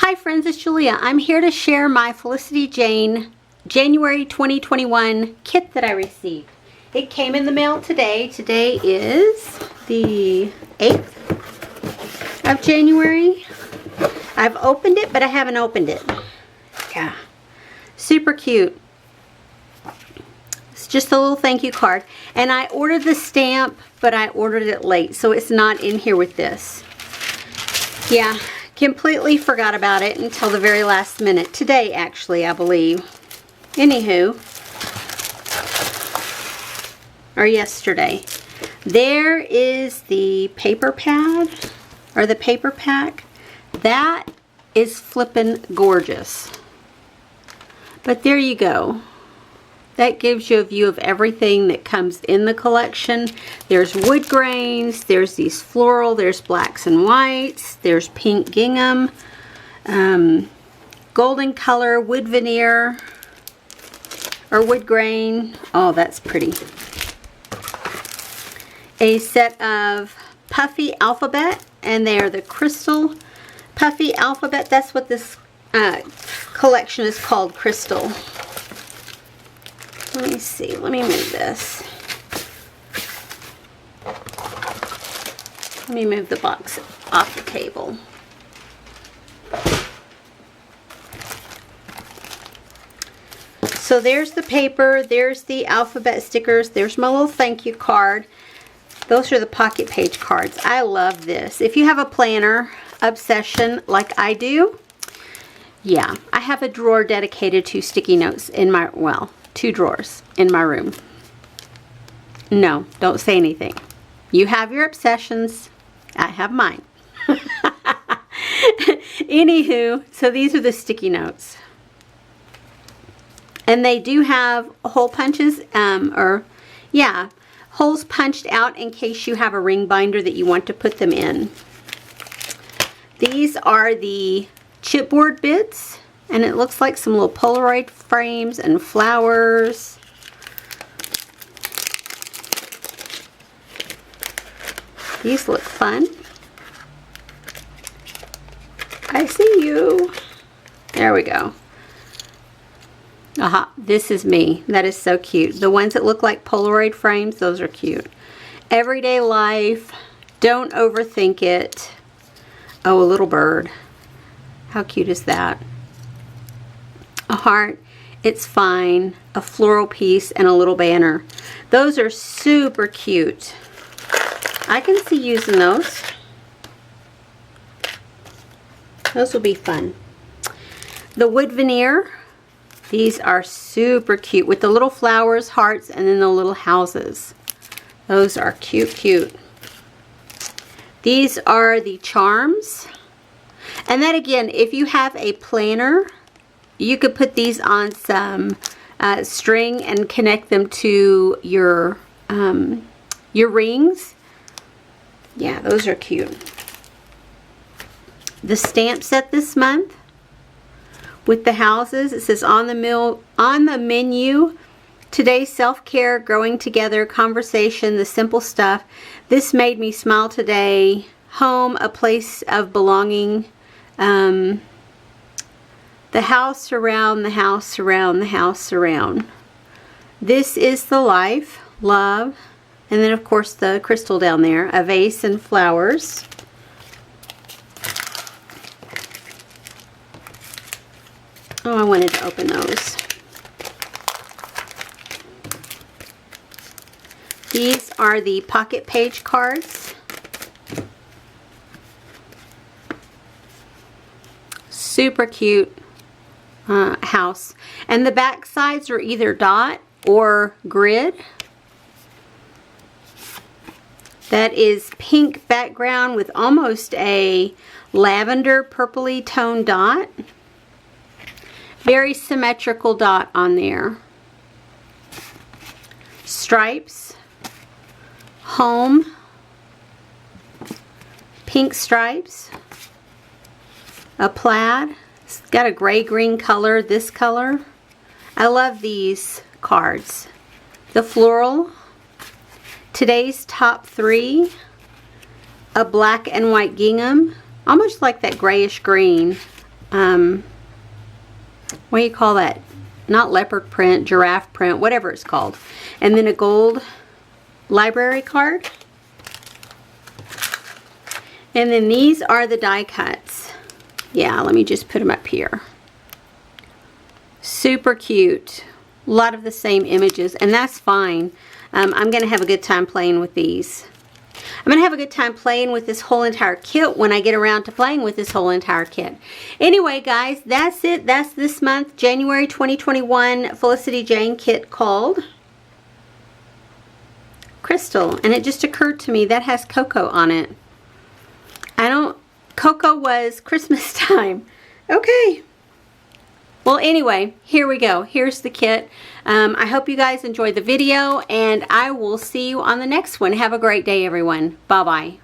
Hi friends, it's Julia. I'm here to share my Felicity Jane January 2021 kit that I received. It came in the mail today. Today is the 8th of January. I've opened it, but I haven't opened it. Yeah, super cute. It's just a little thank you card. And I ordered the stamp, but I ordered it late, so it's not in here with this. Yeah. Completely forgot about it until the very last minute. Today, actually, I believe. Anywho. Or yesterday. There is the paper pad. Or the paper pack. That is flippin' gorgeous. But there you go. That gives you a view of everything that comes in the collection. There's wood grains, there's these floral, there's blacks and whites, there's pink gingham, golden color, wood veneer, or wood grain. Oh, that's pretty. A set of puffy alphabet, and they are the crystal puffy alphabet. That's what this collection is called, crystal. Let me see. Let me move this. Let me move the box off the table. So there's the paper. There's the alphabet stickers. There's my little thank you card. Those are the pocket page cards. I love this. If you have a planner obsession like I do, yeah, I have a drawer dedicated to sticky notes in my, well, 2 drawers in my room. No, don't say anything. You have your obsessions. I have mine. Anywho, so these are the sticky notes. And they do have hole punches, holes punched out in case you have a ring binder that you want to put them in. These are the chipboard bits. And it looks like some little Polaroid frames and flowers. These look fun. I see you. There we go. Aha, this is me. That is so cute. The ones that look like Polaroid frames, those are cute. Everyday life. Don't overthink it. Oh, a little bird. How cute is that? A heart, it's fine, a floral piece, and a little banner. Those are super cute. I can see using those. Those will be fun. The wood veneer, these are super cute with the little flowers, hearts, and then the little houses. Those are cute, cute. These are the charms. And then again, if you have a planner, you could put these on some string and connect them to your rings. Yeah, those are cute. The stamp set this month with the houses. It says on the menu, today self-care, growing together, conversation, the simple stuff. This made me smile today. Home, a place of belonging. The house around, the house around, the house around. This is the life, love, and then of course the crystal down there, a vase and flowers. Oh, I wanted to open those. These are the pocket page cards. Super cute. House, and the back sides are either dot or grid. That is pink background with almost a lavender purpley tone dot. Very symmetrical dot on there. Stripes, home, pink stripes, a plaid. It's got a gray-green color, this color. I love these cards. The floral, today's top 3, a black and white gingham, almost like that grayish green. what do you call that? Not leopard print, giraffe print, whatever it's called. And then a gold library card. And then these are the die cuts. Yeah, let me just put them up here. Super cute. A lot of the same images, and that's fine. I'm going to have a good time playing with these. I'm going to have a good time playing with this whole entire kit when I get around to playing with this whole entire kit. Anyway, guys, that's it. That's this month, January 2021 Felicity Jane kit called Crystal. And it just occurred to me that has Coco on it. Coco was Christmas time. Okay. Well, anyway, here we go. Here's the kit. I hope you guys enjoyed the video, and I will see you on the next one. Have a great day, everyone. Bye-bye.